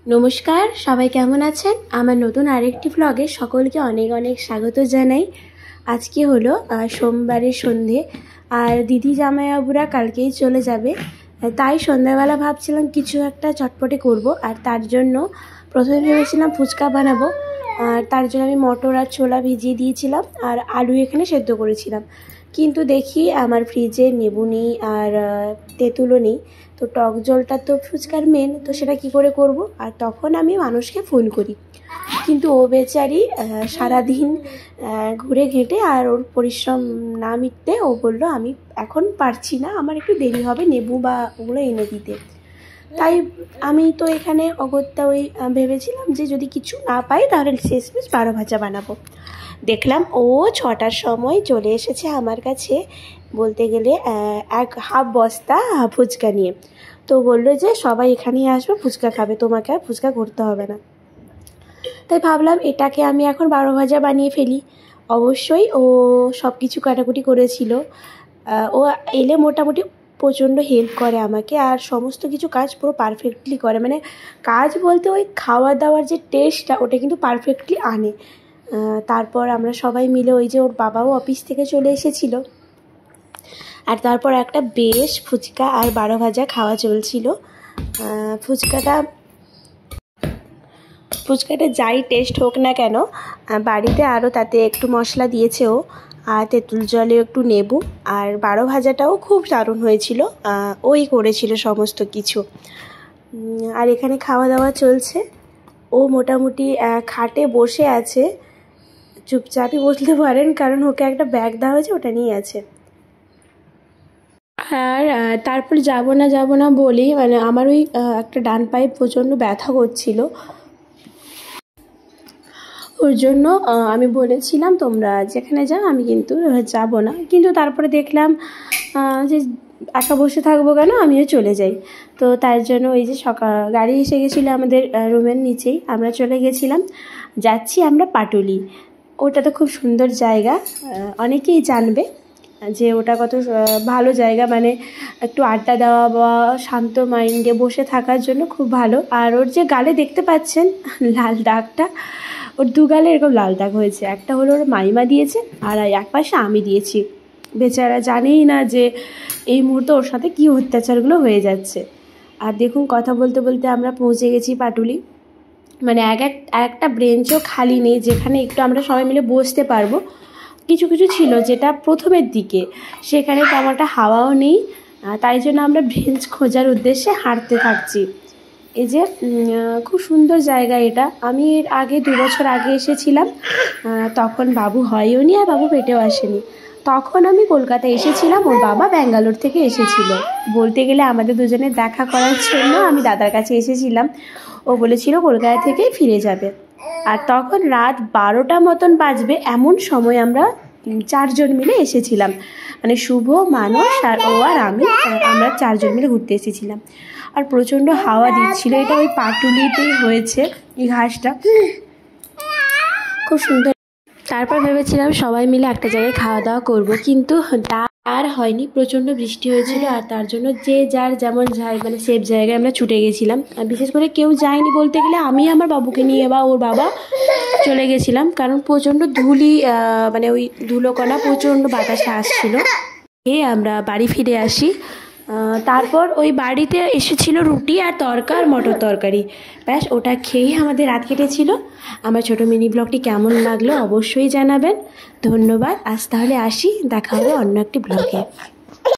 নমস্কার, সবাই কেমন আছেন? আমার নতুন আরেকটি ব্লগে সকলকে অনেক অনেক স্বাগত জানাই। আজকে হলো সোমবারের সন্ধে, আর দিদি জামাইবাবুরা কালকেই চলে যাবে। তাই সন্ধ্যাবেলা ভাবছিলাম কিছু একটা চটপটে করব, আর তার জন্য প্রথমে ভেবেছিলাম ফুচকা বানাবো। আর তার জন্য আমি মটর আর ছোলা ভিজিয়ে দিয়েছিলাম, আর আলু এখানে সেদ্ধ করেছিলাম। কিন্তু দেখি আমার ফ্রিজে লেবু নেই আর তেঁতুলও নেই, তো টক জলটা তো ফুচকার মেন, তো সেটা কি করে করব। আর তখন আমি মানুষকে ফোন করি, কিন্তু ও বেচারি সারাদিন ঘুরে ঘেঁটে আর ওর পরিশ্রম না মিটতে ও বলল আমি এখন পারছি না, আমার একটু দেরি হবে লেবু বা ওগুলো এনে দিতে। তাই আমি তো এখানে অগত্যা ওই ভেবেছিলাম যে যদি কিছু না পাই তাহলে শেষমেশ 12 ভাজা বানাবো। দেখলাম ও 6টার সময় চলে এসেছে আমার কাছে, বলতে গেলে হাফ বস্তা ফুচকা নিয়ে। তো বললো যে সবাই এখানেই আসবে, ফুচকা খাবে, তোমাকে আর ফুচকা করতে হবে না। তাই ভাবলাম এটাকে আমি এখন 12 ভাজা বানিয়ে ফেলি। অবশ্যই ও সব কিছু কাটাকুটি করেছিল। ও এলে মোটামুটি প্রচণ্ড হেল্প করে আমাকে, আর সমস্ত কিছু কাজ পুরো পারফেক্টলি করে। মানে কাজ বলতে ওই খাওয়া দাওয়ার যে টেস্টটা ওটা কিন্তু পারফেক্টলি আনে। তারপর আমরা সবাই মিলে, ওই যে ওর বাবাও অফিস থেকে চলে এসেছিল, আর তারপর একটা বেশ ফুচকা আর 12 ভাজা খাওয়া চলছিল। ফুচকাটা যাই টেস্ট হোক না কেন, বাড়িতে আরও তাতে একটু মশলা দিয়েছে ও, আর তেঁতুল জলে একটু লেবু, আর 12 ভাজাটাও খুব দারুণ হয়েছিল। ওই করেছিল সমস্ত কিছু। আর এখানে খাওয়া দাওয়া চলছে। ও মোটামুটি খাটে বসে আছে, চুপচাপই বসতে পারেন, কারণ ওকে একটা ব্যাগ দেওয়া হয়েছে, ওটা নিয়ে আছে। আর তারপর যাব না বলেই মানে আমার ওই একটা ডান পায়ে প্রচণ্ড ব্যথা করছিল। ওর জন্য আমি বলেছিলাম তোমরা যেখানে যাও, আমি কিন্তু যাব না। কিন্তু তারপরে দেখলাম যে একা বসে থাকবো কেন, আমিও চলে যাই। তো তার জন্য ওই যে গাড়ি এসে গেছিলো আমাদের রুমের নিচেই, আমরা চলে গেছিলাম। যাচ্ছি আমরা পাটুলি। ওটা তো খুব সুন্দর জায়গা, অনেকেই জানবে যে ওটা কত ভালো জায়গা। মানে একটু আড্ডা দেওয়া বা শান্ত মাইন্ডে বসে থাকার জন্য খুব ভালো। আর ওর যে গালে দেখতে পাচ্ছেন লাল দাগটা, ওর দু গালে এরকম লাল দাগ হয়েছে। একটা হলো ওর মাইমা দিয়েছে, আর এক পাশে আমি দিয়েছি। বেচারা জানেই না যে এই মুহূর্তে ওর সাথে কী অত্যাচারগুলো হয়ে যাচ্ছে। আর দেখুন, কথা বলতে বলতে আমরা পৌঁছে গেছি পাটুলি। মানে একটা ব্রেঞ্চও খালি নেই যেখানে একটু আমরা সবাই মিলে বসতে পারবো। কিছু কিছু ছিল যেটা প্রথমের দিকে, সেখানে তেমন একটা হাওয়াও নেই। তাই জন্য আমরা বেঞ্চ খোঁজার উদ্দেশ্যে হাঁটতে থাকছি। এই যে খুব সুন্দর জায়গা এটা। আমি এর আগে 2 বছর আগে এসেছিলাম, তখন বাবু হয়ও নি আর বাবু পেটেও আসেনি। তখন আমি কলকাতায় এসেছিলাম, ওর বাবা ব্যাঙ্গালোর থেকে এসেছিল। বলতে গেলে আমাদের দুজনের দেখা করার জন্য আমি দাদার কাছে এসেছিলাম। ও বলেছিল কলকাতা থেকেই ফিরে যাবে। আর তখন রাত 12টা মতন বাজবে, এমন সময় আমরা 4 জন মিলে এসেছিলাম। মানে শুভ, মানস আর ও আর আমরা 4 জন মিলে ঘুরতে এসেছিলাম। আর প্রচণ্ড হাওয়া দিচ্ছিল। এটা ওই পাটুলিতেই হয়েছে, এই ঘাসটা খুব সুন্দর। তারপর ভেবেছিলাম সবাই মিলে একটা জায়গায় খাওয়া দাওয়া করব, কিন্তু তা আর হয়নি। প্রচণ্ড বৃষ্টি হয়েছিল, আর তার জন্য যে যার যেমন যায় মানে সেফ জায়গায় আমরা ছুটে গেছিলাম। আর বিশেষ করে কেউ যায়নি বলতে গেলে, আমি আমার বাবুকে নিয়ে বা ওর বাবা চলে গেছিলাম, কারণ প্রচণ্ড ধুলি, মানে ওই ধুলোকণা প্রচণ্ড বাতাসে আসছিল। আমরা বাড়ি ফিরে আসি। তারপর ওই বাড়িতে এসেছিল রুটি আর মটর তরকারি, ব্যাস ওটা খেয়েই আমাদের রাত কেটেছিল। আমার ছোটো মিনি ব্লগটি কেমন লাগলো অবশ্যই জানাবেন। ধন্যবাদ। আজ তাহলে আসি, দেখা হবে অন্য একটি ব্লগে।